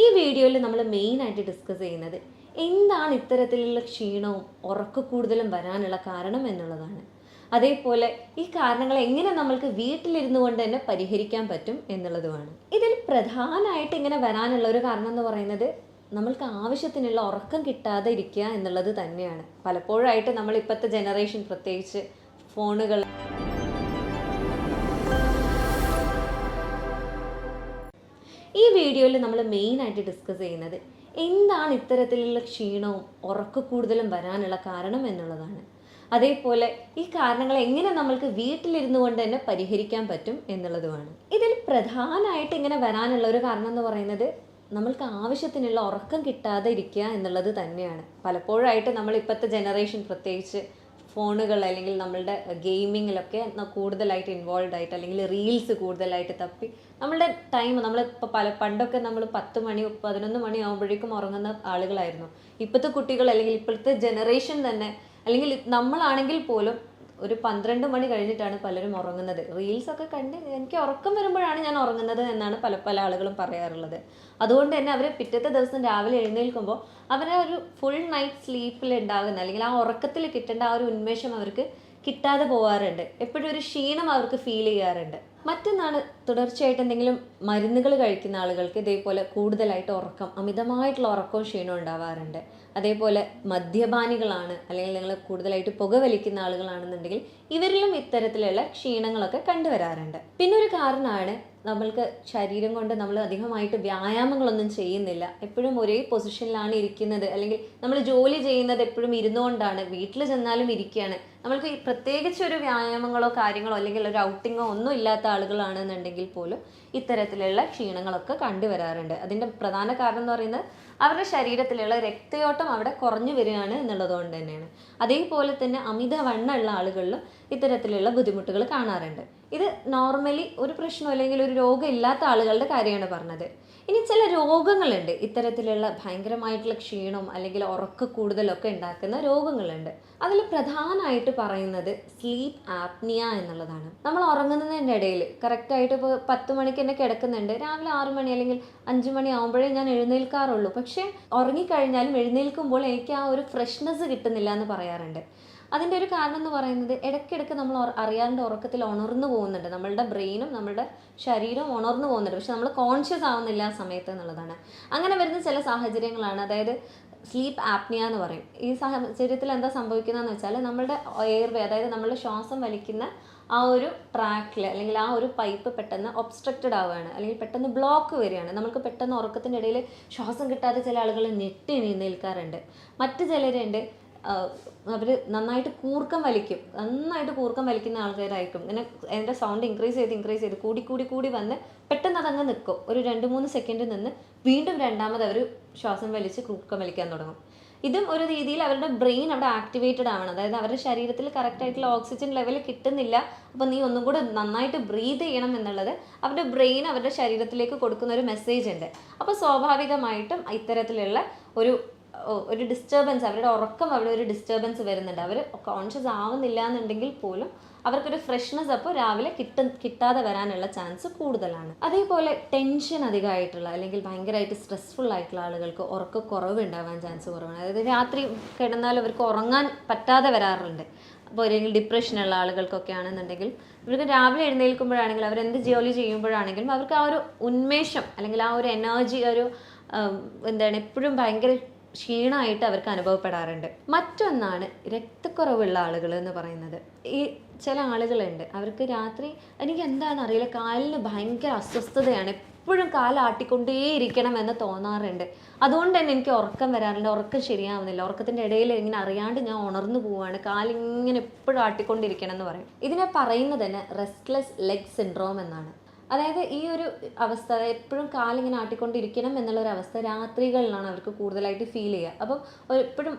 ഈ വീഡിയോയിൽ നമ്മൾ മെയിനായിട്ട് ഡിസ്കസ് ചെയ്യുന്നത് എന്താണ് ഇത്തരത്തിലുള്ള ക്ഷീണവും ഉറക്കക്കൂടുതലും വരാനുള്ള കാരണം എന്നുള്ളതാണ്. അതേപോലെ ഈ കാരണങ്ങൾ എങ്ങനെ നമ്മൾക്ക് വീട്ടിലിരുന്നു കൊണ്ട് തന്നെ പരിഹരിക്കാൻ പറ്റും എന്നുള്ളതുമാണ്. ഇതിൽ പ്രധാനമായിട്ട് ഇങ്ങനെ വരാനുള്ള ഒരു കാരണം എന്ന് പറയുന്നത് നമ്മൾക്ക് ആവശ്യത്തിനുള്ള ഉറക്കം കിട്ടാതെ ഇരിക്കുക എന്നുള്ളത് തന്നെയാണ്. പലപ്പോഴായിട്ട് നമ്മൾ ഇപ്പോഴത്തെ ജനറേഷൻ പ്രത്യേകിച്ച് ഫോണുകൾ ഈ വീഡിയോയിൽ നമ്മൾ മെയിനായിട്ട് ഡിസ്കസ് ചെയ്യുന്നത് എന്താണ് ഇത്തരത്തിലുള്ള ക്ഷീണവും ഉറക്കക്കൂടുതലും വരാനുള്ള കാരണം എന്നുള്ളതാണ്. അതേപോലെ ഈ കാരണങ്ങൾ എങ്ങനെ നമ്മൾക്ക് വീട്ടിലിരുന്നു കൊണ്ട് തന്നെ പരിഹരിക്കാൻ പറ്റും എന്നുള്ളതുമാണ്. ഇതിൽ പ്രധാനമായിട്ട് ഇങ്ങനെ വരാനുള്ള ഒരു കാരണം എന്ന് പറയുന്നത് നമ്മൾക്ക് ആവശ്യത്തിനുള്ള ഉറക്കം കിട്ടാതെ ഇരിക്കുക എന്നുള്ളത് തന്നെയാണ്. പലപ്പോഴായിട്ട് നമ്മൾ ഇപ്പോഴത്തെ ജനറേഷൻ പ്രത്യേകിച്ച് ഫോണുകൾ അല്ലെങ്കിൽ നമ്മളുടെ ഗെയിമിങ്ങിലൊക്കെ കൂടുതലായിട്ട് ഇൻവോൾവ് ആയിട്ട് അല്ലെങ്കിൽ റീൽസ് കൂടുതലായിട്ട് തപ്പി നമ്മളുടെ ടൈം നമ്മളിപ്പോൾ പണ്ടൊക്കെ നമ്മൾ 10 മണി 11 മണി ആകുമ്പോഴേക്കും ഉറങ്ങുന്ന ആളുകളായിരുന്നു. ഇപ്പോഴത്തെ കുട്ടികൾ അല്ലെങ്കിൽ ഇപ്പോഴത്തെ ജനറേഷൻ തന്നെ അല്ലെങ്കിൽ നമ്മളാണെങ്കിൽ പോലും ഒരു 12 മണി കഴിഞ്ഞിട്ടാണ് പലരും ഉറങ്ങുന്നത്. റീൽസൊക്കെ കണ്ട് എനിക്ക് ഉറക്കം വരുമ്പോഴാണ് ഞാൻ ഉറങ്ങുന്നത് എന്നാണ് പല ആളുകളും പറയാറുള്ളത്. അതുകൊണ്ട് തന്നെ അവർ പിറ്റത്തെ ദിവസം രാവിലെ എഴുന്നേൽക്കുമ്പോൾ അവരെ ഒരു ഫുൾ നൈറ്റ് സ്ലീപ്പിൽ ഉണ്ടാകുന്ന അല്ലെങ്കിൽ ആ ഉറക്കത്തിൽ കിട്ടേണ്ട ആ ഒരു ഉന്മേഷം അവർക്ക് കിട്ടാതെ പോകാറുണ്ട്. എപ്പോഴും ഒരു ക്ഷീണം അവർക്ക് ഫീൽ ചെയ്യാറുണ്ട്. മറ്റൊന്നാണ് തുടർച്ചയായിട്ട് എന്തെങ്കിലും മരുന്നുകൾ കഴിക്കുന്ന ആളുകൾക്ക് ഇതേപോലെ കൂടുതലായിട്ട് അമിതമായിട്ടുള്ള ഉറക്കവും ക്ഷീണവും ഉണ്ടാവാറുണ്ട്. അതേപോലെ മദ്യപാനികളാണ് അല്ലെങ്കിൽ നിങ്ങൾ കൂടുതലായിട്ട് പുകവലിക്കുന്ന ആളുകളാണെന്നുണ്ടെങ്കിൽ ഇവരിലും ഇത്തരത്തിലുള്ള ക്ഷീണങ്ങളൊക്കെ കണ്ടുവരാറുണ്ട്. പിന്നെ ഒരു കാരണമാണ് നമ്മൾക്ക് ശരീരം കൊണ്ട് നമ്മൾ അധികമായിട്ട് വ്യായാമങ്ങളൊന്നും ചെയ്യുന്നില്ല, എപ്പോഴും ഒരേ പൊസിഷനിലാണ് ഇരിക്കുന്നത്, അല്ലെങ്കിൽ നമ്മൾ ജോലി ചെയ്യുന്നത് എപ്പോഴും ഇരുന്നുകൊണ്ടാണ്, വീട്ടിൽ ചെന്നാലും ഇരിക്കുകയാണ്. നമ്മൾക്ക് പ്രത്യേകിച്ച് ഒരു വ്യായാമങ്ങളോ കാര്യങ്ങളോ അല്ലെങ്കിൽ ഒരു ഔട്ടിങ്ങോ ഒന്നും ഇല്ലാത്ത ആളുകളാണെന്നുണ്ടെങ്കിൽ പോലും ഇത്തരത്തിലുള്ള ക്ഷീണങ്ങളൊക്കെ കണ്ടുവരാറുണ്ട്. അതിൻ്റെ പ്രധാന കാരണം എന്ന് പറയുന്നത് അവരുടെ ശരീരത്തിലുള്ള രക്തയോട്ടം അവിടെ കുറഞ്ഞു വരികയാണ് എന്നുള്ളതുകൊണ്ട് തന്നെയാണ്. അതേപോലെ തന്നെ അമിതവണ്ണമുള്ള ആളുകളിലും ഇത്തരത്തിലുള്ള ബുദ്ധിമുട്ടുകൾ കാണാറുണ്ട്. ഇത് നോർമലി ഒരു പ്രശ്നം അല്ലെങ്കിൽ ഒരു രോഗം ഇല്ലാത്ത ആളുകളുടെ കാര്യമാണ് പറഞ്ഞത്. ഇനി ചില രോഗങ്ങളുണ്ട്, ഇത്തരത്തിലുള്ള ഭയങ്കരമായിട്ടുള്ള ക്ഷീണവും അല്ലെങ്കിൽ ഉറക്ക കൂടുതലൊക്കെ ഉണ്ടാക്കുന്ന രോഗങ്ങളുണ്ട്. അതിൽ പ്രധാനമായിട്ട് പറയുന്നത് സ്ലീപ്പ് ആപ്നിയ എന്നുള്ളതാണ്. നമ്മൾ ഉറങ്ങുന്നതിൻ്റെ ഇടയിൽ കറക്റ്റായിട്ട് ഇപ്പോൾ 10 മണിക്ക് തന്നെ കിടക്കുന്നുണ്ട്, രാവിലെ 6 മണി അല്ലെങ്കിൽ 5 മണി ആകുമ്പോഴേ ഞാൻ എഴുന്നേൽക്കാറുള്ളൂ. പക്ഷേ ഉറങ്ങിക്കഴിഞ്ഞാലും എഴുന്നേൽക്കുമ്പോൾ എനിക്ക് ആ ഒരു ഫ്രഷ്നെസ് കിട്ടുന്നില്ല എന്ന് പറയാറുണ്ട്. അതിൻ്റെ ഒരു കാരണം എന്ന് പറയുന്നത് ഇടയ്ക്കിടയ്ക്ക് നമ്മൾ അറിയാണ്ട് ഉറക്കത്തിൽ ഉണർന്നു പോകുന്നുണ്ട്. നമ്മളുടെ ബ്രെയിനും നമ്മളുടെ ശരീരവും ഉണർന്നു പോകുന്നുണ്ട്, പക്ഷെ നമ്മൾ കോൺഷ്യസ് ആവുന്നില്ല ആ സമയത്ത് എന്നുള്ളതാണ്. അങ്ങനെ വരുന്ന ചില സാഹചര്യങ്ങളാണ്, അതായത് സ്ലീപ്പ് ആപ്നിയ എന്ന് പറയും. ഈ സാഹചര്യത്തിൽ എന്താ സംഭവിക്കുന്നതെന്ന് വെച്ചാൽ നമ്മളുടെ എയർവേ, അതായത് നമ്മളുടെ ശ്വാസം വലിക്കുന്ന ആ ഒരു ട്രാക്കിൽ അല്ലെങ്കിൽ ആ ഒരു പൈപ്പ് പെട്ടെന്ന് ഒബ്സ്ട്രക്റ്റഡ് ആവുകയാണ്, അല്ലെങ്കിൽ പെട്ടെന്ന് ബ്ലോക്ക് വരികയാണ്. നമുക്ക് പെട്ടെന്ന് ഉറക്കത്തിൻ്റെ ഇടയിൽ ശ്വാസം കിട്ടാതെ ചില ആളുകൾ ഞെട്ടി എഴുന്നേൽക്കാറുണ്ട്. മറ്റു ചിലരുണ്ട് അവർ നന്നായിട്ട് കൂർക്കം വലിക്കുന്ന ആൾക്കാരായിരിക്കും. ഇങ്ങനെ അതിൻ്റെ സൗണ്ട് ഇൻക്രീസ് ചെയ്ത് കൂടി വന്ന് പെട്ടെന്ന് അതങ്ങ് നിൽക്കും. ഒരു 2-3 സെക്കൻഡ് നിന്ന് വീണ്ടും രണ്ടാമത് അവർ ശ്വാസം വലിച്ച് കൂർക്കം വലിക്കാൻ തുടങ്ങും. ഇതും ഒരു രീതിയിൽ അവരുടെ ബ്രെയിൻ അവിടെ ആക്ടിവേറ്റഡ് ആവണം, അതായത് അവരുടെ ശരീരത്തിൽ കറക്റ്റായിട്ടുള്ള ഓക്സിജൻ ലെവൽ കിട്ടുന്നില്ല, അപ്പോൾ നീ ഒന്നും കൂടെ നന്നായിട്ട് ബ്രീത്ത് ചെയ്യണം എന്നുള്ളത് അവരുടെ ബ്രെയിൻ അവരുടെ ശരീരത്തിലേക്ക് കൊടുക്കുന്ന ഒരു മെസ്സേജ് ഉണ്ട്. അപ്പോൾ സ്വാഭാവികമായിട്ടും ഇത്തരത്തിലുള്ള ഒരു ഡിസ്റ്റർബൻസ്, അവരുടെ ഉറക്കം അവിടെ ഒരു ഡിസ്റ്റർബൻസ് വരുന്നുണ്ട്. അവർ കോൺഷ്യസ് ആവുന്നില്ല എന്നുണ്ടെങ്കിൽ പോലും അവർക്കൊരു ഫ്രഷ്നെസ് അപ്പോൾ രാവിലെ കിട്ടാതെ വരാനുള്ള ചാൻസ് കൂടുതലാണ്. അതേപോലെ ടെൻഷൻ അധികമായിട്ടുള്ള അല്ലെങ്കിൽ ഭയങ്കരമായിട്ട് സ്ട്രെസ്ഫുൾ ആയിട്ടുള്ള ആളുകൾക്ക് ഉറക്കക്കുറവ് ഉണ്ടാവാൻ ചാൻസ് കുറവാണ്. അതായത് രാത്രി കിടന്നാൽ അവർക്ക് ഉറങ്ങാൻ പറ്റാതെ വരാറുണ്ട്. അപ്പോൾ അല്ലെങ്കിൽ ഡിപ്രഷനുള്ള ആളുകൾക്കൊക്കെ ആണെന്നുണ്ടെങ്കിൽ ഇവർക്ക് രാവിലെ എഴുന്നേൽക്കുമ്പോഴാണെങ്കിലും അവരെന്ത് ജോലി ചെയ്യുമ്പോഴാണെങ്കിലും അവർക്ക് ആ ഒരു ഉന്മേഷം അല്ലെങ്കിൽ ആ ഒരു എനർജി എപ്പോഴും ഭയങ്കര ക്ഷീണമായിട്ട് അവർക്ക് അനുഭവപ്പെടാറുണ്ട്. മറ്റൊന്നാണ് രക്തക്കുറവുള്ള ആളുകൾ എന്ന് പറയുന്നത്. ഈ ചില ആളുകളുണ്ട്, അവർക്ക് രാത്രി എനിക്ക് എന്താണെന്ന് അറിയില്ല, കാലിന് ഭയങ്കര അസ്വസ്ഥതയാണ്, എപ്പോഴും കാലാട്ടിക്കൊണ്ടേയിരിക്കണം എന്ന് തോന്നാറുണ്ട്. അതുകൊണ്ട് തന്നെ എനിക്ക് ഉറക്കം വരാറുണ്ട്, ഉറക്കം ശരിയാവുന്നില്ല, ഉറക്കത്തിൻ്റെ ഇടയിൽ ഇങ്ങനെ അറിയാണ്ട് ഞാൻ ഉണർന്നു പോവുകയാണ്, കാലിങ്ങനെ എപ്പോഴും ആട്ടിക്കൊണ്ടിരിക്കണം എന്ന് പറയും. ഇതിനെ പറയുന്നത് തന്നെ റെസ്റ്റ്ലെസ് ലെഗ് സിൻഡ്രോം എന്നാണ്. അതായത് ഈ ഒരു അവസ്ഥ, എപ്പോഴും കാലിങ്ങനെ ആട്ടിക്കൊണ്ടിരിക്കണം എന്നുള്ളൊരു അവസ്ഥ രാത്രികളിലാണ് അവർക്ക് കൂടുതലായിട്ട് ഫീൽ ചെയ്യുക. അപ്പം എപ്പോഴും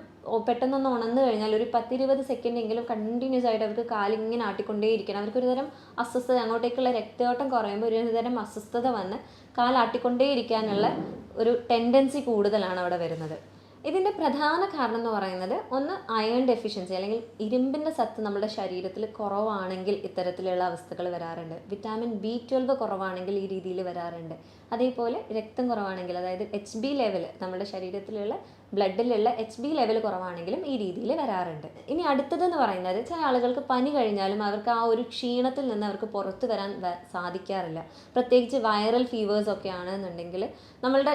പെട്ടെന്നൊന്ന് ഉണർന്നു കഴിഞ്ഞാൽ ഒരു 10-20 സെക്കൻഡ് എങ്കിലും കണ്ടിന്യൂസ് ആയിട്ട് അവർക്ക് കാലിങ്ങനെ ആട്ടിക്കൊണ്ടേയിരിക്കണം. അവർക്കൊരു തരം അസ്വസ്ഥത, അങ്ങോട്ടേക്കുള്ള രക്തയോട്ടം കുറയുമ്പോൾ ഒരു തരം അസ്വസ്ഥത വന്ന് കാലാട്ടിക്കൊണ്ടേ ഇരിക്കാനുള്ള ഒരു ടെൻഡൻസി കൂടുതലാണ് അവിടെ വരുന്നത്. ഇതിൻ്റെ പ്രധാന കാരണം എന്ന് പറയുന്നത് ഒന്ന് അയൺ ഡെഫിഷ്യൻസി അല്ലെങ്കിൽ ഇരുമ്പിൻ്റെ സത്ത് നമ്മുടെ ശരീരത്തിൽ കുറവാണെങ്കിൽ ഇത്തരത്തിലുള്ള അവസ്ഥകൾ വരാറുണ്ട്. വിറ്റാമിൻ B12 കുറവാണെങ്കിൽ ഈ രീതിയിൽ വരാറുണ്ട്. അതേപോലെ രക്തം കുറവാണെങ്കിൽ, അതായത് HB ലെവൽ, നമ്മുടെ ശരീരത്തിലുള്ള ബ്ലഡിലുള്ള HB ലെവൽ കുറവാണെങ്കിലും ഈ രീതിയിൽ വരാറുണ്ട്. ഇനി അടുത്തതെന്ന് പറയുന്നത്, ചില ആളുകൾക്ക് പനി കഴിഞ്ഞാലും അവർക്ക് ആ ഒരു ക്ഷീണത്തിൽ നിന്ന് അവർക്ക് പുറത്തു വരാൻ സാധിക്കാറില്ല. പ്രത്യേകിച്ച് വൈറൽ ഫീവേഴ്സ് ഒക്കെ ആണെന്നുണ്ടെങ്കിൽ നമ്മളുടെ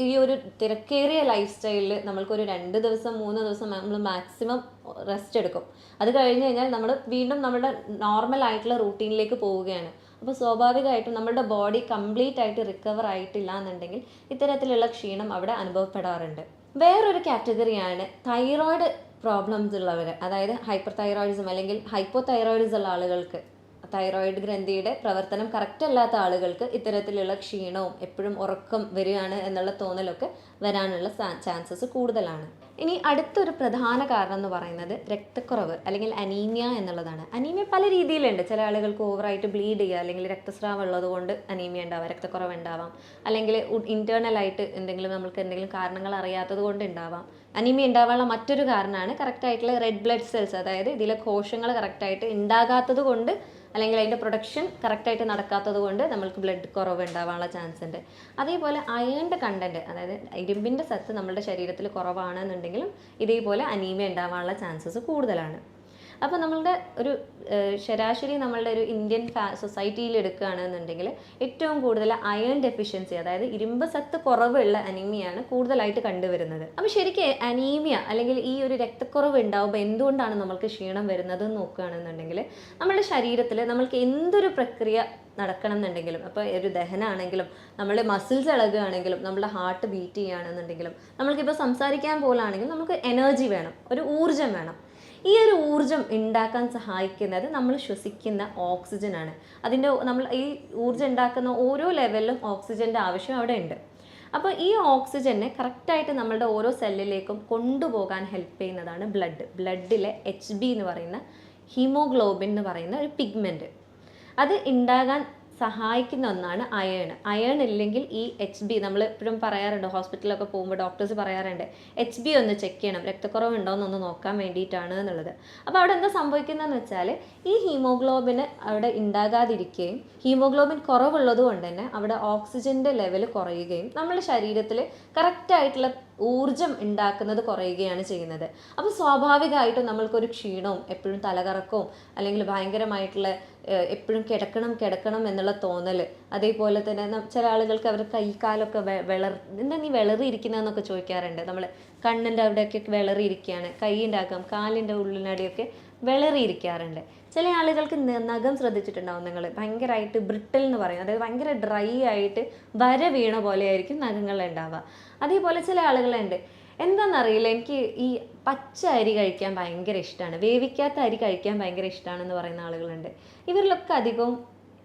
ഈ ഒരു തിരക്കേറിയ ലൈഫ് സ്റ്റൈലിൽ നമ്മൾക്കൊരു 2 ദിവസം 3 ദിവസം നമ്മൾ മാക്സിമം റെസ്റ്റ് എടുക്കും. അത് കഴിഞ്ഞ് കഴിഞ്ഞാൽ നമ്മൾ വീണ്ടും നമ്മുടെ നോർമൽ ആയിട്ടുള്ള റൂട്ടീനിലേക്ക് പോവുകയാണ്. അപ്പോൾ സ്വാഭാവികമായിട്ടും നമ്മുടെ ബോഡി കംപ്ലീറ്റ് ആയിട്ട് റിക്കവർ ആയിട്ടില്ല എന്നുണ്ടെങ്കിൽ ഇത്തരത്തിലുള്ള ക്ഷീണം അവിടെ അനുഭവപ്പെടാറുണ്ട്. വേറൊരു കാറ്റഗറിയാണ് തൈറോയ്ഡ് പ്രോബ്ലംസ് ഉള്ളവർ, അതായത് ഹൈപ്പർ തൈറോയിഡിസം അല്ലെങ്കിൽ ഹൈപ്പോ തൈറോയിഡിസം ഉള്ള ആളുകൾക്ക്, തൈറോയിഡ് ഗ്രന്ഥിയുടെ പ്രവർത്തനം കറക്റ്റ് അല്ലാത്ത ആളുകൾക്ക് ഇത്തരത്തിലുള്ള ക്ഷീണവും എപ്പോഴും ഉറക്കം വരികയാണ് എന്നുള്ള തോന്നലൊക്കെ വരാനുള്ള ചാൻസസ് കൂടുതലാണ്. ഇനി അടുത്തൊരു പ്രധാന കാരണം എന്ന് പറയുന്നത് രക്തക്കുറവ് അല്ലെങ്കിൽ അനീമിയ എന്നുള്ളതാണ്. അനീമിയ പല രീതിയിലുണ്ട്. ചില ആളുകൾക്ക് ഓവറായിട്ട് ബ്ലീഡ് ചെയ്യുക അല്ലെങ്കിൽ രക്തസ്രാവം ഉള്ളത് കൊണ്ട് അനീമിയ ഉണ്ടാവാം, രക്തക്കുറവ് ഉണ്ടാവാം. അല്ലെങ്കിൽ ഇൻറ്റേർണലായിട്ട് എന്തെങ്കിലും കാരണങ്ങൾ അറിയാത്തത് കൊണ്ട് ഉണ്ടാവാം. അനീമിയ ഉണ്ടാവാനുള്ള മറ്റൊരു കാരണമാണ് കറക്റ്റായിട്ടുള്ള റെഡ് ബ്ലഡ് സെൽസ്, അതായത് ഇതിലെ കോശങ്ങൾ കറക്റ്റായിട്ട് ഉണ്ടാകാത്തത് കൊണ്ട് അല്ലെങ്കിൽ അതിൻ്റെ പ്രൊഡക്ഷൻ കറക്റ്റായിട്ട് നടക്കാത്തത് കൊണ്ട് നമ്മൾക്ക് ബ്ലഡ് കുറവ് ഉണ്ടാവാനുള്ള ചാൻസ് ഉണ്ട്. അതേപോലെ അയേണിൻ്റെ കണ്ടൻറ്റ്, അതായത് ഇരുമ്പിൻ്റെ സത്ത് നമ്മുടെ ശരീരത്തിൽ കുറവാണെന്നുണ്ടെങ്കിലും ഇതേപോലെ അനീമിയ ഉണ്ടാവാനുള്ള ചാൻസസ് കൂടുതലാണ്. അപ്പോൾ നമ്മളുടെ ഒരു ശരാശരി നമ്മളുടെ ഒരു ഇന്ത്യൻ സൊസൈറ്റിയിൽ എടുക്കുകയാണെന്നുണ്ടെങ്കിൽ ഏറ്റവും കൂടുതൽ അയൺ ഡെഫിഷ്യൻസി, അതായത് ഇരുമ്പ് സത്ത് കുറവുള്ള അനീമിയാണ് കൂടുതലായിട്ട് കണ്ടുവരുന്നത്. അപ്പോൾ ശരിക്കും അനീമിയ അല്ലെങ്കിൽ ഈ ഒരു രക്തക്കുറവ് ഉണ്ടാവുമ്പോൾ എന്തുകൊണ്ടാണ് നമ്മൾക്ക് ക്ഷീണം വരുന്നത് എന്ന് നോക്കുകയാണെന്നുണ്ടെങ്കിൽ, നമ്മുടെ ശരീരത്തിൽ നമ്മൾക്ക് എന്തൊരു പ്രക്രിയ നടക്കണം എന്നുണ്ടെങ്കിലും, അപ്പോൾ ഒരു ദഹനമാണെങ്കിലും നമ്മുടെ മസിൽസ് ഇളകുകയാണെങ്കിലും നമ്മുടെ ഹാർട്ട് ബീറ്റ് ചെയ്യുകയാണെന്നുണ്ടെങ്കിലും നമ്മൾക്കിപ്പോൾ സംസാരിക്കാൻ പോലാണെങ്കിലും നമുക്ക് എനർജി വേണം, ഒരു ഊർജ്ജം വേണം. ഈ ഒരു ഊർജ്ജം ഉണ്ടാക്കാൻ സഹായിക്കുന്നത് നമ്മൾ ശ്വസിക്കുന്ന ഓക്സിജനാണ്. നമ്മൾ ഈ ഊർജ്ജം ഉണ്ടാക്കുന്ന ഓരോ ലെവലിലും ഓക്സിജൻ്റെ ആവശ്യം അവിടെ ഉണ്ട്. അപ്പോൾ ഈ ഓക്സിജനെ കറക്റ്റായിട്ട് നമ്മളുടെ ഓരോ സെല്ലിലേക്കും കൊണ്ടുപോകാൻ ഹെൽപ്പ് ചെയ്യുന്നതാണ് ബ്ലഡിലെ HB എന്ന് പറയുന്ന ഹീമോഗ്ലോബിൻ എന്ന് പറയുന്ന ഒരു പിഗ്മെൻറ്റ്. അത് ഉണ്ടാകാൻ സഹായിക്കുന്ന ഒന്നാണ് അയേൺ ഇല്ലെങ്കിൽ ഈ HB, നമ്മൾ എപ്പോഴും പറയാറുണ്ട്, ഹോസ്പിറ്റലിലൊക്കെ പോകുമ്പോൾ ഡോക്ടേഴ്സ് പറയാറുണ്ട് HB ഒന്ന് ചെക്ക് ചെയ്യണം, രക്തക്കുറവ് ഉണ്ടോയെന്നൊന്ന് നോക്കാൻ വേണ്ടിയിട്ടാണ് എന്നുള്ളത്. അപ്പോൾ അവിടെ എന്താ സംഭവിക്കുന്നതെന്ന് വെച്ചാൽ ഈ ഹീമോഗ്ലോബിന് അവിടെ ഉണ്ടാകാതിരിക്കുകയും ഹീമോഗ്ലോബിൻ കുറവുള്ളത് കൊണ്ട് തന്നെ അവിടെ ഓക്സിജൻ്റെ ലെവൽ കുറയുകയും നമ്മുടെ ശരീരത്തിൽ കറക്റ്റായിട്ടുള്ള ഊർജ്ജം ഉണ്ടാക്കുന്നത് കുറയുകയാണ് ചെയ്യുന്നത്. അപ്പോൾ സ്വാഭാവികമായിട്ടും നമ്മൾക്കൊരു ക്ഷീണവും എപ്പോഴും തലകറക്കവും അല്ലെങ്കിൽ ഭയങ്കരമായിട്ടുള്ള എപ്പോഴും കിടക്കണം എന്നുള്ള തോന്നൽ, അതേപോലെ തന്നെ ചില ആളുകൾക്ക് അവർ കൈകാലൊക്കെ എന്താ നീ വിളറിയിരിക്കുന്നതെന്നൊക്കെ ചോദിക്കാറുണ്ട്. നമ്മൾ കണ്ണിൻ്റെ അവിടെയൊക്കെ വിളറിയിരിക്കുകയാണ്, കൈയിൻ്റെ അകം കാലിൻ്റെ ഉള്ളിനടിയൊക്കെ വിളറിയിരിക്കാറുണ്ട്. ചില ആളുകൾക്ക് നഖം ശ്രദ്ധിച്ചിട്ടുണ്ടാവും നിങ്ങൾ, ഭയങ്കരമായിട്ട് ബ്രിട്ടിൽ എന്ന് പറയും, അതായത് ഭയങ്കര ഡ്രൈ ആയിട്ട് വര വീണ പോലെ ആയിരിക്കും നഖങ്ങളുണ്ടാവുക. അതേപോലെ ചില ആളുകളുണ്ട്, എന്താണെന്നറിയില്ല, എനിക്ക് ഈ പച്ച അരി കഴിക്കാൻ ഭയങ്കര ഇഷ്ടമാണ്, വേവിക്കാത്ത അരി കഴിക്കാൻ ഭയങ്കര ഇഷ്ടമാണെന്ന് പറയുന്ന ആളുകളുണ്ട്. ഇവരിലൊക്കെ അധികവും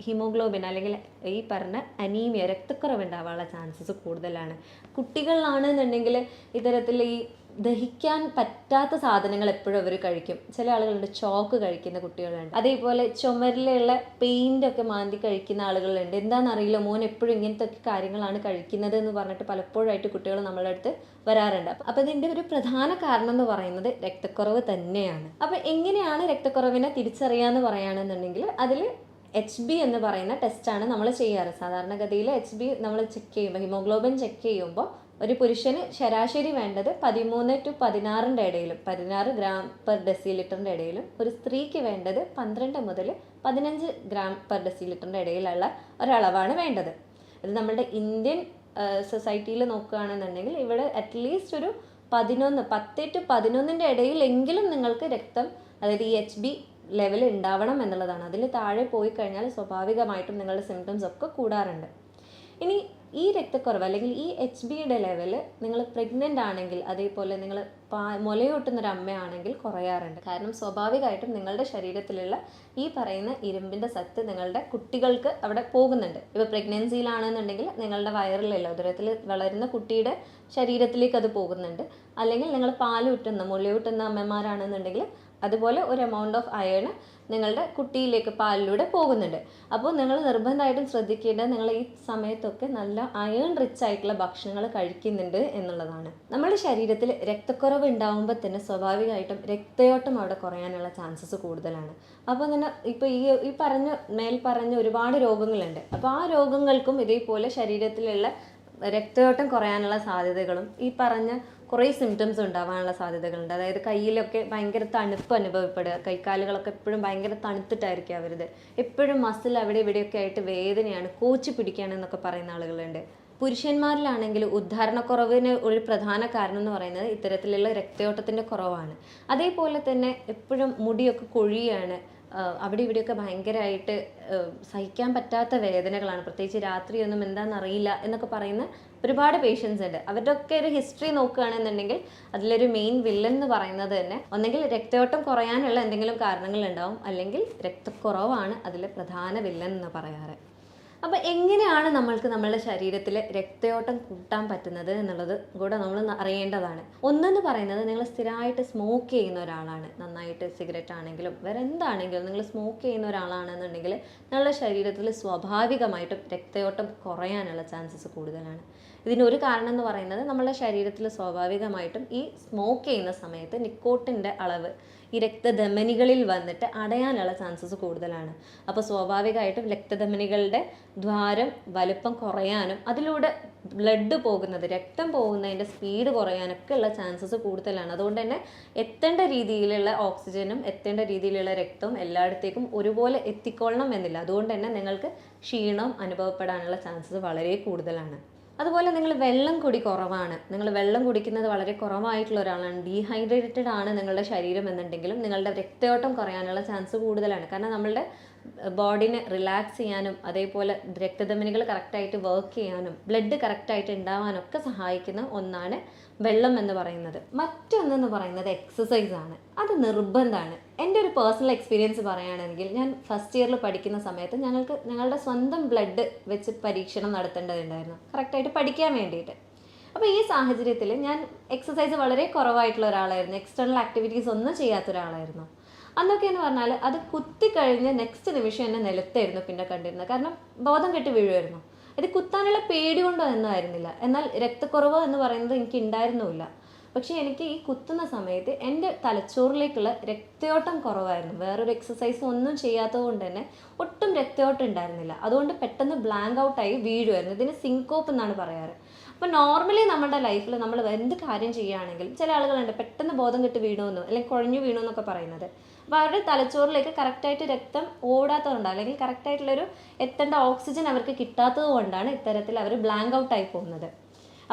ഹീമോഗ്ലോബിൻ അല്ലെങ്കിൽ ഈ പറഞ്ഞ അനീമിയ, രക്തക്കുറവ് ഉണ്ടാവാനുള്ള ചാൻസസ് കൂടുതലാണ്. കുട്ടികളിലാണെന്നുണ്ടെങ്കിൽ ഇത്തരത്തിൽ ഈ ദഹിക്കാൻ പറ്റാത്ത സാധനങ്ങൾ എപ്പോഴും അവർ കഴിക്കും. ചില ആളുകളുണ്ട് ചോക്ക് കഴിക്കുന്ന കുട്ടികളുണ്ട്. അതേപോലെ ചുമരിലുള്ള പെയിൻ്റൊക്കെ മാന്തി കഴിക്കുന്ന ആളുകളുണ്ട്. എന്താണെന്നറിയില്ല, മോൻ എപ്പോഴും ഇങ്ങനത്തെ കാര്യങ്ങളാണ് കഴിക്കുന്നത് എന്ന് പറഞ്ഞിട്ട് പലപ്പോഴായിട്ട് കുട്ടികൾ നമ്മളുടെ അടുത്ത് വരാറുണ്ട്. അപ്പോൾ ഇതിൻ്റെ ഒരു പ്രധാന കാരണം എന്ന് പറയുന്നത് രക്തക്കുറവ് തന്നെയാണ്. അപ്പോൾ എങ്ങനെയാണ് രക്തക്കുറവിനെ തിരിച്ചറിയാമെന്ന് പറയുകയാണെന്നുണ്ടെങ്കിൽ അതിൽ HB എന്ന് പറയുന്ന ടെസ്റ്റാണ് നമ്മൾ ചെയ്യാറ്. സാധാരണഗതിയിൽ HB നമ്മൾ ചെക്ക് ചെയ്യുമ്പോൾ, ഹീമോഗ്ലോബിൻ ചെക്ക് ചെയ്യുമ്പോൾ ഒരു പുരുഷന് ശരാശരി വേണ്ടത് 13 to 16 ഇടയിലും, 16 ഗ്രാം പെർ ഡെസിലിറ്ററിൻ്റെ ഇടയിലും, ഒരു സ്ത്രീക്ക് വേണ്ടത് 12 മുതൽ 15 ഗ്രാം പെർ ഡെസിലിറ്ററിൻ്റെ ഇടയിലുള്ള ഒരളവാണ് വേണ്ടത്. ഇത് നമ്മുടെ ഇന്ത്യൻ സൊസൈറ്റിയിൽ നോക്കുകയാണെന്നുണ്ടെങ്കിൽ ഇവിടെ അറ്റ്ലീസ്റ്റ് ഒരു 10 to 11 ഇടയിലെങ്കിലും നിങ്ങൾക്ക് രക്തം, അതായത് ഈ HB ലെവൽ ഉണ്ടാവണം എന്നുള്ളതാണ്. അതിൽ താഴെ പോയി കഴിഞ്ഞാൽ സ്വാഭാവികമായിട്ടും നിങ്ങളുടെ സിംറ്റംസ് ഒക്കെ കൂടാറുണ്ട്. ഇനി ഈ രക്തക്കുറവ് അല്ലെങ്കിൽ ഈ HBയുടെ ലെവൽ നിങ്ങൾ പ്രഗ്നൻ്റ് ആണെങ്കിൽ, അതേപോലെ നിങ്ങൾ മുലയൂട്ടുന്നൊരു അമ്മയാണെങ്കിൽ കുറയാറുണ്ട്. കാരണം സ്വാഭാവികമായിട്ടും നിങ്ങളുടെ ശരീരത്തിലുള്ള ഈ പറയുന്ന ഇരുമ്പിൻ്റെ സത്ത് നിങ്ങളുടെ കുട്ടികൾക്ക് അവിടെ പോകുന്നുണ്ട്. ഇപ്പോൾ പ്രഗ്നൻസിയിലാണെന്നുണ്ടെങ്കിൽ നിങ്ങളുടെ വയറിലല്ല, ഉദരത്തിൽ വളരുന്ന കുട്ടിയുടെ ശരീരത്തിലേക്ക് അത് പോകുന്നുണ്ട്. അല്ലെങ്കിൽ നിങ്ങൾ മുലയൂട്ടുന്ന അമ്മമാരാണെന്നുണ്ടെങ്കിൽ അതുപോലെ ഒരു എമൗണ്ട് ഓഫ് അയൺ നിങ്ങളുടെ കുട്ടിയിലേക്ക് പാലിലൂടെ പോകുന്നുണ്ട്. അപ്പോൾ നിങ്ങൾ നിർബന്ധമായിട്ടും ശ്രദ്ധിക്കേണ്ടത് നിങ്ങൾ ഈ സമയത്തൊക്കെ നല്ല അയൺ റിച്ച് ആയിട്ടുള്ള ഭക്ഷണങ്ങൾ കഴിക്കുന്നുണ്ട് എന്നുള്ളതാണ്. നമ്മുടെ ശരീരത്തിൽ രക്തക്കുറവ് ഉണ്ടാകുമ്പോൾ തന്നെ സ്വാഭാവികമായിട്ടും രക്തയോട്ടം അവിടെ കുറയാനുള്ള ചാൻസസ് കൂടുതലാണ്. അപ്പോൾ തന്നെ ഇപ്പോൾ ഈ മേൽ പറഞ്ഞ ഒരുപാട് രോഗങ്ങളുണ്ട്. അപ്പോൾ ആ രോഗങ്ങൾക്കും ഇതേപോലെ ശരീരത്തിലുള്ള രക്തയോട്ടം കുറയാനുള്ള സാധ്യതകളും ഈ പറഞ്ഞ കുറേ സിംറ്റംസ് ഉണ്ടാവാനുള്ള സാധ്യതകളുണ്ട്. അതായത് കയ്യിലൊക്കെ ഭയങ്കര തണുപ്പ് അനുഭവപ്പെടുക, കൈക്കാലുകളൊക്കെ എപ്പോഴും ഭയങ്കര തണുത്തിട്ടായിരിക്കും അവരത്, എപ്പോഴും മസിൽ അവിടെ ഇവിടെയൊക്കെ ആയിട്ട് വേദനയാണ്, കോച്ചി പിടിക്കുകയാണെന്നൊക്കെ പറയുന്ന ആളുകളുണ്ട്. പുരുഷന്മാരിലാണെങ്കിൽ ഉദ്ധാരണക്കുറവിന് ഒരു പ്രധാന കാരണം എന്ന് പറയുന്നത് ഇത്തരത്തിലുള്ള രക്തയോട്ടത്തിൻ്റെ കുറവാണ്. അതേപോലെ തന്നെ എപ്പോഴും മുടിയൊക്കെ കൊഴിയാണ്, അവിടെ ഇവിടെയൊക്കെ ഭയങ്കരമായിട്ട് സഹിക്കാൻ പറ്റാത്ത വേദനകളാണ്, പ്രത്യേകിച്ച് രാത്രിയൊന്നും എന്താണെന്നറിയില്ല എന്നൊക്കെ പറയുന്ന ഒരുപാട് പേഷ്യൻസ് ഉണ്ട്. അവരുടെയൊക്കെ ഒരു ഹിസ്റ്ററി നോക്കുകയാണെന്നുണ്ടെങ്കിൽ അതിലൊരു മെയിൻ വില്ലൻ എന്ന് പറയുന്നത് തന്നെ ഒന്നെങ്കിൽ രക്തയോട്ടം കുറയാനുള്ള എന്തെങ്കിലും കാരണങ്ങളുണ്ടാവും, അല്ലെങ്കിൽ രക്തക്കുറവാണ് അതിലെ പ്രധാന വില്ലൻ എന്ന് പറയാറ്. അപ്പോൾ എങ്ങനെയാണ് നമ്മൾക്ക് നമ്മളുടെ ശരീരത്തിൽ രക്തയോട്ടം കൂട്ടാൻ പറ്റുന്നത് എന്നുള്ളത് കൂടെ നമ്മൾ അറിയേണ്ടതാണ്. ഒന്നെന്ന് പറയുന്നത്, നിങ്ങൾ സ്ഥിരമായിട്ട് സ്മോക്ക് ചെയ്യുന്ന ഒരാളാണ്, നന്നായിട്ട് സിഗരറ്റ് ആണെങ്കിലും വേറെ എന്താണെങ്കിലും നിങ്ങൾ സ്മോക്ക് ചെയ്യുന്ന ഒരാളാണെന്നുണ്ടെങ്കിൽ നിങ്ങളുടെ ശരീരത്തിൽ സ്വാഭാവികമായിട്ടും രക്തയോട്ടം കുറയാനുള്ള ചാൻസസ് കൂടുതലാണ്. ഇതിനൊരു കാരണം എന്ന് പറയുന്നത് നമ്മുടെ ശരീരത്തിൽ സ്വാഭാവികമായിട്ടും ഈ സ്മോക്ക് ചെയ്യുന്ന സമയത്ത് നിക്കോട്ടിൻ്റെ അളവ് ഈ രക്തധമനികളിൽ വന്നിട്ട് അടയാനുള്ള ചാൻസസ് കൂടുതലാണ്. അപ്പോൾ സ്വാഭാവികമായിട്ടും രക്തധമനികളുടെ ദ്വാരം വലുപ്പം കുറയാനും അതിലൂടെ ബ്ലഡ് പോകുന്നത്, രക്തം പോകുന്നതിൻ്റെ സ്പീഡ് കുറയാനൊക്കെ ഉള്ള ചാൻസസ് കൂടുതലാണ്. അതുകൊണ്ട് തന്നെ എത്തേണ്ട രീതിയിലുള്ള ഓക്സിജനും എത്തേണ്ട രീതിയിലുള്ള രക്തവും എല്ലായിടത്തേക്കും ഒരുപോലെ എത്തിക്കൊള്ളണം എന്നില്ല. അതുകൊണ്ട് തന്നെ നിങ്ങൾക്ക് ക്ഷീണം അനുഭവപ്പെടാനുള്ള ചാൻസസ് വളരെ കൂടുതലാണ്. അതുപോലെ നിങ്ങൾ വെള്ളം കുടി കുറവാണ്, നിങ്ങൾ വെള്ളം കുടിക്കുന്നത് വളരെ കുറവായിട്ടുള്ള ഒരാളാണ്, ഡീഹൈഡ്രേറ്റഡ് ആണ് നിങ്ങളുടെ ശരീരം എന്നുണ്ടെങ്കിലും നിങ്ങളുടെ രക്തയോട്ടം കുറയാനുള്ള ചാൻസ് കൂടുതലാണ്. കാരണം നമ്മളുടെ ബോഡീനെ റിലാക്സ് ചെയ്യാനും അതേപോലെ രക്തധമനികൾ കറക്റ്റായിട്ട് വർക്ക് ചെയ്യാനും ബ്ലഡ് കറക്റ്റായിട്ട് ഉണ്ടാവാനൊക്കെ സഹായിക്കുന്ന ഒന്നാണ് വെള്ളം എന്ന് പറയുന്നത്. മറ്റൊന്നെന്ന് പറയുന്നത് എക്സസൈസ് ആണ്. അത് നിർബന്ധമാണ്. എൻ്റെ ഒരു പേഴ്സണൽ എക്സ്പീരിയൻസ് പറയുകയാണെങ്കിൽ, ഞാൻ ഫസ്റ്റ് ഇയറിൽ പഠിക്കുന്ന സമയത്ത് ഞങ്ങളുടെ സ്വന്തം ബ്ലഡ് വെച്ച് പരീക്ഷണം നടത്തേണ്ടതുണ്ടായിരുന്നു കറക്റ്റായിട്ട് പഠിക്കാൻ വേണ്ടിയിട്ട്. അപ്പോൾ ഈ സാഹചര്യത്തിൽ ഞാൻ എക്സസൈസ് വളരെ കുറവായിട്ടുള്ള ഒരാളായിരുന്നു, എക്സ്റ്റേണൽ ആക്ടിവിറ്റീസ് ഒന്നും ചെയ്യാത്ത ഒരാളായിരുന്നു. അന്നൊക്കെ എന്ന് പറഞ്ഞാൽ അത് കുത്തിക്കഴിഞ്ഞ് നെക്സ്റ്റ് നിമിഷം എന്നെ നിലത്തായിരുന്നു പിന്നെ കണ്ടിരുന്നത്. കാരണം ബോധം കെട്ടി വീഴുമായിരുന്നു. ഇത് കുത്താനുള്ള പേടി കൊണ്ടോ എന്നായിരുന്നില്ല, എന്നാൽ രക്തക്കുറവ് എന്ന് പറയുന്നത് എനിക്ക് ഉണ്ടായിരുന്നില്ല. പക്ഷേ എനിക്ക് ഈ കുത്തുന്ന സമയത്ത് എൻ്റെ തലച്ചോറിലേക്കുള്ള രക്തയോട്ടം കുറവായിരുന്നു. വേറൊരു എക്സസൈസ് ഒന്നും ചെയ്യാത്തത് കൊണ്ട് തന്നെ ഒട്ടും രക്തയോട്ടം ഉണ്ടായിരുന്നില്ല. അതുകൊണ്ട് പെട്ടെന്ന് ബ്ലാങ്ക് ഔട്ടായി വീഴുമായിരുന്നു. ഇതിന് സിങ്കോപ്പ് എന്നാണ് പറയാറ്. അപ്പോൾ നോർമലി നമ്മുടെ ലൈഫിൽ നമ്മൾ എന്ത് കാര്യം ചെയ്യുകയാണെങ്കിലും ചില ആളുകളുണ്ട് പെട്ടെന്ന് ബോധം കെട്ട് വീണമെന്നോ അല്ലെങ്കിൽ കുഴഞ്ഞു വീണമെന്നൊക്കെ പറയുന്നത്. അപ്പോൾ അവരുടെ തലച്ചോറിലേക്ക് കറക്റ്റായിട്ട് രക്തം ഓടാത്തതുകൊണ്ട് അല്ലെങ്കിൽ കറക്റ്റായിട്ടുള്ളൊരു എത്തേണ്ട ഓക്സിജൻ അവർക്ക് കിട്ടാത്തത് കൊണ്ടാണ് ഇത്തരത്തിൽ അവർ ബ്ലാങ്ക് ഔട്ടായി പോകുന്നത്.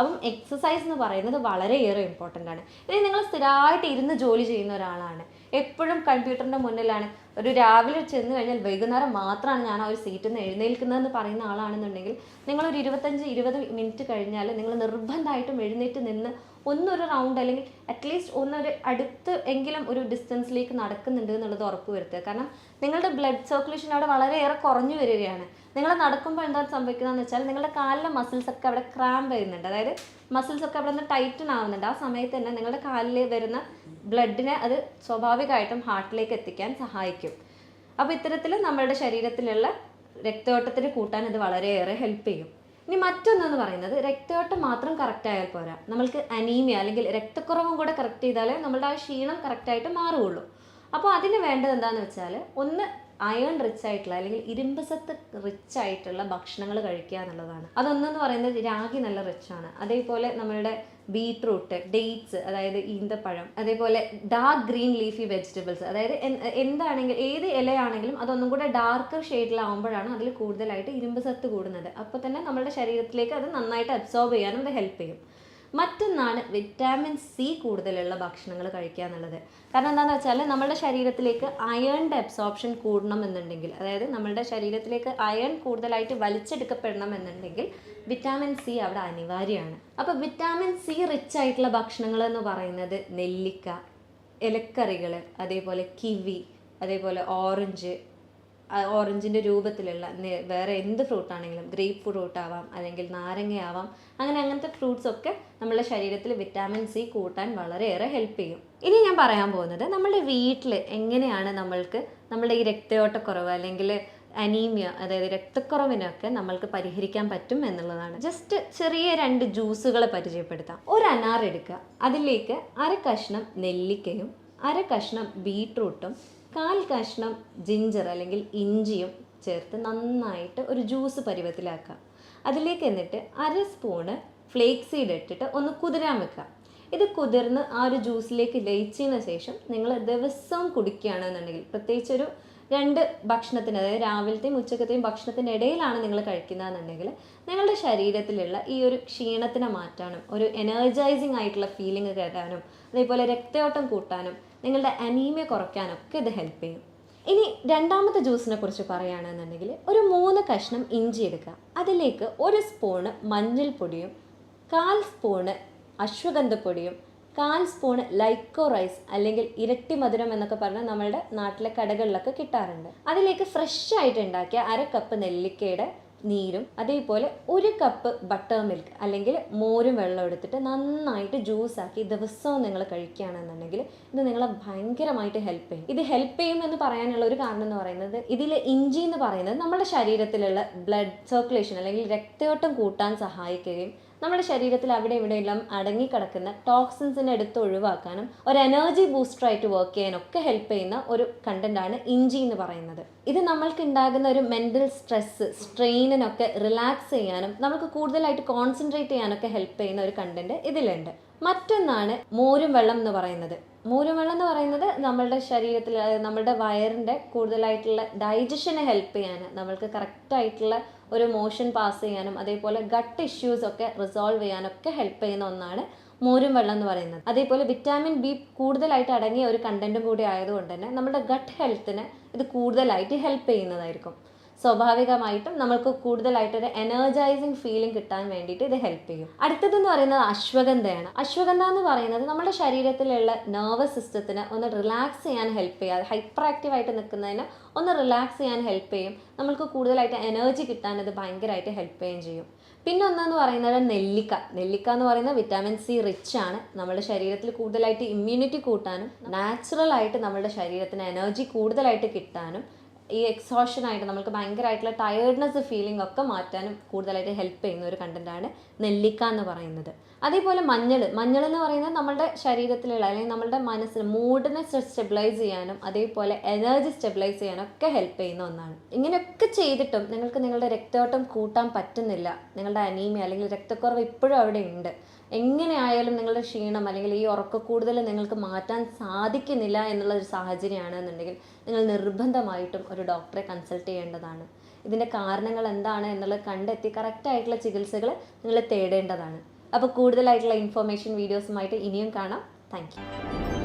അപ്പം എക്സസൈസ് എന്ന് പറയുന്നത് വളരെയേറെ ഇമ്പോർട്ടൻ്റ് ആണ്. ഇനി നിങ്ങൾ സ്ഥിരമായിട്ട് ഇരുന്ന് ജോലി ചെയ്യുന്ന ഒരാളാണ്, എപ്പോഴും കമ്പ്യൂട്ടറിൻ്റെ മുന്നിലാണ്, ഒരു രാവിലെ ചെന്ന് കഴിഞ്ഞാൽ വൈകുന്നേരം മാത്രമാണ് ഞാൻ ആ ഒരു സീറ്റിൽ നിന്ന് എഴുന്നേൽക്കുന്നതെന്ന് പറയുന്ന ആളാണെന്നുണ്ടെങ്കിൽ നിങ്ങളൊരു 25-20 മിനിറ്റ് കഴിഞ്ഞാൽ നിങ്ങൾ നിർബന്ധമായിട്ടും എഴുന്നേറ്റ് നിന്ന് ഒന്നൊരു റൗണ്ട് അല്ലെങ്കിൽ അറ്റ്ലീസ്റ്റ് ഒന്നൊരു അടുത്ത് എങ്കിലും ഒരു ഡിസ്റ്റൻസിലേക്ക് നടക്കുന്നുണ്ട് എന്നുള്ളത് ഉറപ്പ് വരുത്തുക. കാരണം നിങ്ങളുടെ ബ്ലഡ് സർക്കുലേഷൻ അവിടെ വളരെയേറെ കുറഞ്ഞു വരികയാണ്. നിങ്ങൾ നടക്കുമ്പോൾ എന്താണ് സംഭവിക്കുന്നതെന്ന് വെച്ചാൽ നിങ്ങളുടെ കാലിലെ മസിൽസൊക്കെ അവിടെ ക്രാമ്പ് വരുന്നുണ്ട്, അതായത് മസിൽസൊക്കെ അവിടെ നിന്ന് ടൈറ്റൻ ആവുന്നുണ്ട്. ആ സമയത്ത് തന്നെ നിങ്ങളുടെ കാലിൽ വരുന്ന ബ്ലഡിനെ അത് സ്വാഭാവികമായിട്ടും ഹാർട്ടിലേക്ക് എത്തിക്കാൻ സഹായിക്കും. അപ്പോൾ ഇത്തരത്തിൽ നമ്മുടെ ശരീരത്തിലുള്ള രക്തയോട്ടത്തിന് കൂട്ടാൻ ഇത് വളരെയേറെ ഹെൽപ്പ് ചെയ്യും. ഇനി മറ്റൊന്നെന്ന് പറയുന്നത്, രക്തയോട്ടം മാത്രം കറക്റ്റ് ആയാൽ പോരാ, നമ്മൾക്ക് അനീമിയ അല്ലെങ്കിൽ രക്തക്കുറവും കൂടെ കറക്റ്റ് ചെയ്താലേ നമ്മളുടെ ആ ക്ഷീണം കറക്റ്റായിട്ട് മാറുകയുള്ളൂ. അപ്പോൾ അതിന് വേണ്ടത് എന്താണെന്ന് വെച്ചാൽ, ഒന്ന് അയൺ റിച്ച് ആയിട്ടുള്ള അല്ലെങ്കിൽ ഇരുമ്പസത്ത് റിച്ച് ആയിട്ടുള്ള ഭക്ഷണങ്ങൾ കഴിക്കുക എന്നുള്ളതാണ്. അതൊന്നെന്ന് പറയുന്നത് രാഗി നല്ല റിച്ചാണ്. അതേപോലെ നമ്മളുടെ ബീട്രൂട്ട്, ഡേറ്റ്സ് അതായത് ഈന്തപ്പഴം, അതേപോലെ ഡാർക്ക് ഗ്രീൻ ലീഫി വെജിറ്റബിൾസ്, അതായത് എന്താണെങ്കിൽ ഏത് ഇലയാണെങ്കിലും അതൊന്നും കൂടെ ഡാർക്കർ ഷെയ്ഡിലാവുമ്പോഴാണ് അതിൽ കൂടുതലായിട്ട് ഇരുമ്പ് സത്ത് കൂടുന്നത്. അപ്പോൾ തന്നെ നമ്മുടെ ശരീരത്തിലേക്ക് അത് നന്നായിട്ട് അബ്സോർബ് ചെയ്യാനും അത് ഹെൽപ്പ് ചെയ്യും. മറ്റൊന്നാണ് വിറ്റാമിൻ സി കൂടുതലുള്ള ഭക്ഷണങ്ങൾ കഴിക്കുക എന്നുള്ളത്. കാരണം എന്താണെന്ന് വെച്ചാൽ നമ്മുടെ ശരീരത്തിലേക്ക് അയണിൻ്റെ അബ്സോർപ്ഷൻ കൂടണം എന്നുണ്ടെങ്കിൽ, അതായത് നമ്മുടെ ശരീരത്തിലേക്ക് അയൺ കൂടുതലായിട്ട് വലിച്ചെടുക്കപ്പെടണം എന്നുണ്ടെങ്കിൽ വിറ്റാമിൻ സി അവിടെ അനിവാര്യമാണ്. അപ്പോൾ വിറ്റാമിൻ സി റിച്ച് ആയിട്ടുള്ള ഭക്ഷണങ്ങൾ എന്ന് പറയുന്നത് നെല്ലിക്ക, ഇലക്കറികൾ, അതേപോലെ കിവി, അതേപോലെ ഓറഞ്ചിൻ്റെ രൂപത്തിലുള്ള വേറെ എന്ത് ഫ്രൂട്ടാണെങ്കിലും, ഗ്രേപ്പ് ഫ്രൂട്ട് ആവാം അല്ലെങ്കിൽ നാരങ്ങയാവാം, അങ്ങനത്തെ ഫ്രൂട്ട്സൊക്കെ നമ്മുടെ ശരീരത്തിൽ വിറ്റാമിൻ സി കൂട്ടാൻ വളരെയേറെ ഹെൽപ്പ് ചെയ്യും. ഇനി ഞാൻ പറയാൻ പോകുന്നത്, നമ്മുടെ വീട്ടിൽ എങ്ങനെയാണ് നമ്മൾക്ക് നമ്മുടെ ഈ രക്തയോട്ടക്കുറവ് അല്ലെങ്കിൽ അനീമിയ, അതായത് രക്തക്കുറവിനൊക്കെ നമ്മൾക്ക് പരിഹരിക്കാൻ പറ്റും എന്നുള്ളതാണ്. ജസ്റ്റ് ചെറിയ 2 ജ്യൂസുകൾ പരിചയപ്പെടുത്താം. ഒരു അനാർ എടുക്കുക, അതിലേക്ക് 1/2 കഷ്ണം നെല്ലിക്കയും 1/2 കഷ്ണം ബീട്രൂട്ടും 1/4 കഷ്ണം ജിഞ്ചർ അല്ലെങ്കിൽ ഇഞ്ചിയും ചേർത്ത് നന്നായിട്ട് ഒരു ജ്യൂസ് പരുവത്തിലാക്കുക. അതിലേക്ക് എന്നിട്ട് 1/2 സ്പൂണ് ഫ്ലേക്സ് സീഡ് ഇട്ടിട്ട് ഒന്ന് കുതിരാൻ വെക്കുക. ഇത് കുതിർന്ന് ആ ഒരു ജ്യൂസിലേക്ക് ലയിച്ചതിന് ശേഷം നിങ്ങൾ ദിവസവും കുടിക്കുകയാണെന്നുണ്ടെങ്കിൽ, പ്രത്യേകിച്ചൊരു 2 ഭക്ഷണത്തിന്, അതായത് രാവിലത്തെയും ഉച്ചക്കത്തെയും ഭക്ഷണത്തിൻ്റെ ഇടയിലാണ് നിങ്ങൾ കഴിക്കുന്നതെന്നുണ്ടെങ്കിൽ നിങ്ങളുടെ ശരീരത്തിലുള്ള ഈ ഒരു ക്ഷീണത്തിനെ മാറ്റാനും ഒരു എനർജൈസിങ് ആയിട്ടുള്ള ഫീലിംഗ് തരാനും അതേപോലെ രക്തയോട്ടം കൂട്ടാനും നിങ്ങളുടെ അനീമിയ കുറയ്ക്കാനൊക്കെ ഇത് ഹെൽപ്പ് ചെയ്യും. ഇനി രണ്ടാമത്തെ ജ്യൂസിനെ കുറിച്ച് പറയുകയാണെന്നുണ്ടെങ്കിൽ ഒരു 3 കഷ്ണം ഇഞ്ചി എടുക്കുക. അതിലേക്ക് 1 സ്പൂണ് മഞ്ഞൾപ്പൊടിയും 1/4 സ്പൂണ് അശ്വഗന്ധപ്പൊടിയും 1/4 സ്പൂണ് ലൈക്കോ റൈസ് അല്ലെങ്കിൽ ഇരട്ടി മധുരം എന്നൊക്കെ പറഞ്ഞാൽ നമ്മളുടെ നാട്ടിലെ കടകളിലൊക്കെ കിട്ടാറുണ്ട്. അതിലേക്ക് ഫ്രഷ് ആയിട്ട് ഉണ്ടാക്കിയ 1/2 കപ്പ് നെല്ലിക്കയുടെ നീരും അതേപോലെ 1 കപ്പ് ബട്ടർ മിൽക്ക് അല്ലെങ്കിൽ മോരും വെള്ളം എടുത്തിട്ട് നന്നായിട്ട് ജ്യൂസാക്കി ദിവസവും നിങ്ങൾ കഴിക്കുകയാണെന്നുണ്ടെങ്കിൽ ഇത് നിങ്ങളെ ഭയങ്കരമായിട്ട് ഹെൽപ്പ് ചെയ്യും. ഇത് ഹെൽപ്പ് ചെയ്യും എന്ന് പറയാനുള്ള ഒരു കാരണം എന്ന് പറയുന്നത്, ഇതിൽ ഇഞ്ചി എന്ന് പറയുന്നത് നമ്മുടെ ശരീരത്തിലുള്ള ബ്ലഡ് സർക്കുലേഷൻ അല്ലെങ്കിൽ രക്തയോട്ടം കൂട്ടാൻ സഹായിക്കുകയും നമ്മുടെ ശരീരത്തിൽ അവിടെ ഇവിടെയെല്ലാം അടങ്ങിക്കിടക്കുന്ന ടോക്സിൻസിനെ എടുത്ത് ഒഴിവാക്കാനും ഒരു എനർജി ബൂസ്റ്ററായിട്ട് വർക്ക് ചെയ്യാനൊക്കെ ഹെൽപ്പ് ചെയ്യുന്ന ഒരു കണ്ടന്റാണ് ഇഞ്ചി എന്ന് പറയുന്നത്. ഇത് നമ്മൾക്ക് ഉണ്ടാകുന്ന ഒരു മെൻ്റൽ സ്ട്രെസ്, സ്ട്രെയിനിനൊക്കെ റിലാക്സ് ചെയ്യാനും നമുക്ക് കൂടുതലായിട്ട് കോൺസെൻട്രേറ്റ് ചെയ്യാനൊക്കെ ഹെൽപ്പ് ചെയ്യുന്ന ഒരു കണ്ടന്റ് ഇതിലുണ്ട്. മറ്റൊന്നാണ് മോരും വെള്ളം എന്ന് പറയുന്നത്. മോരും വെള്ളം എന്ന് പറയുന്നത് നമ്മളുടെ ശരീരത്തിൽ, നമ്മളുടെ വയറിൻ്റെ കൂടുതലായിട്ടുള്ള ഡൈജഷനെ ഹെൽപ്പ് ചെയ്യാൻ, നമ്മൾക്ക് കറക്റ്റായിട്ടുള്ള ഒരു മോഷൻ പാസ് ചെയ്യാനും അതേപോലെ ഗട്ട് ഇഷ്യൂസ് ഒക്കെ റിസോൾവ് ചെയ്യാനൊക്കെ ഹെൽപ്പ് ചെയ്യുന്ന ഒന്നാണ് മോരും വെള്ളം എന്ന് പറയുന്നത്. അതേപോലെ വിറ്റാമിൻ ബി കൂടുതലായിട്ട് അടങ്ങിയ ഒരു കണ്ടന്റും കൂടി ആയതുകൊണ്ട് തന്നെ നമ്മുടെ ഗട്ട് ഹെൽത്തിന് ഇത് കൂടുതലായിട്ട് ഹെൽപ്പ് ചെയ്യുന്നതായിരിക്കും. സ്വാഭാവികമായിട്ടും നമുക്ക് കൂടുതലായിട്ടൊരു എനർജൈസിങ് ഫീലിംഗ് കിട്ടാൻ വേണ്ടിയിട്ട് ഇത് ഹെൽപ്പ് ചെയ്യും. അടുത്തതെന്ന് പറയുന്നത് അശ്വഗന്ധയാണ്. അശ്വഗന്ധ എന്ന് പറയുന്നത് നമ്മുടെ ശരീരത്തിലുള്ള നെർവസ് സിസ്റ്റത്തിന് ഒന്ന് റിലാക്സ് ചെയ്യാൻ ഹെൽപ്പ് ചെയ്യുക, ഹൈപ്പർ ആക്റ്റീവായിട്ട് നിൽക്കുന്നതിന് ഒന്ന് റിലാക്സ് ചെയ്യാൻ ഹെൽപ്പ് ചെയ്യും. നമ്മൾക്ക് കൂടുതലായിട്ട് എനർജി കിട്ടാൻ ഇത് ഭയങ്കരമായിട്ട് ഹെൽപ്പ് ചെയ്യുകയും ചെയ്യും. പിന്നെ ഒന്നെന്ന് പറയുന്നത് നെല്ലിക്ക. നെല്ലിക്ക എന്ന് പറയുന്നത് വിറ്റാമിൻ സി റിച്ച് ആണ്. നമ്മുടെ ശരീരത്തിൽ കൂടുതലായിട്ട് ഇമ്മ്യൂണിറ്റി കൂട്ടാനും നാച്ചുറലായിട്ട് നമ്മുടെ ശരീരത്തിന് എനർജി കൂടുതലായിട്ട് കിട്ടാനും ഈ എക്സോഷനായിട്ട് നമുക്ക് ഭയങ്കരമായിട്ടുള്ള ടയേർഡ്നെസ് ഫീലിംഗ് ഒക്കെ മാറ്റാനും കൂടുതലായിട്ട് ഹെൽപ്പ് ചെയ്യുന്ന ഒരു കണ്ടന്റാണ് നെല്ലിക്ക എന്ന് പറയുന്നത്. അതേപോലെ മഞ്ഞൾ എന്ന് പറയുന്നത് നമ്മുടെ ശരീരത്തിലുള്ള അല്ലെങ്കിൽ നമ്മുടെ മനസ്സിന് മൂഡിനെ സ്റ്റെബിലൈസ് ചെയ്യാനും അതേപോലെ എനർജി സ്റ്റെബിലൈസ് ചെയ്യാനും ഒക്കെ ഹെൽപ്പ് ചെയ്യുന്ന ഒന്നാണ്. ഇങ്ങനെയൊക്കെ ചെയ്തിട്ടും നിങ്ങൾക്ക് നിങ്ങളുടെ രക്തയോട്ടം കൂട്ടാൻ പറ്റുന്നില്ല, നിങ്ങളുടെ അനീമിയ അല്ലെങ്കിൽ രക്തക്കുറവ് ഇപ്പോഴും അവിടെ ഉണ്ട്, എങ്ങനെയായാലും നിങ്ങളുടെ ക്ഷീണം അല്ലെങ്കിൽ ഈ ഉറക്കക്കൂടുതൽ നിങ്ങൾക്ക് മാറ്റാൻ സാധിക്കുന്നില്ല എന്നുള്ള ഒരു സാഹചര്യമാണെന്നുണ്ടെങ്കിൽ നിങ്ങൾ നിർബന്ധമായിട്ടും ഒരു ഡോക്ടറെ കൺസൾട്ട് ചെയ്യേണ്ടതാണ്. ഇതിൻ്റെ കാരണങ്ങൾ എന്താണ് എന്നുള്ളത് കണ്ടെത്തി കറക്റ്റായിട്ടുള്ള ചികിത്സകൾ നിങ്ങൾ തേടേണ്ടതാണ്. അപ്പോൾ കൂടുതലായിട്ടുള്ള ഇൻഫോർമേഷൻ വീഡിയോസുമായിട്ട് ഇനിയും കാണാം. Thank you.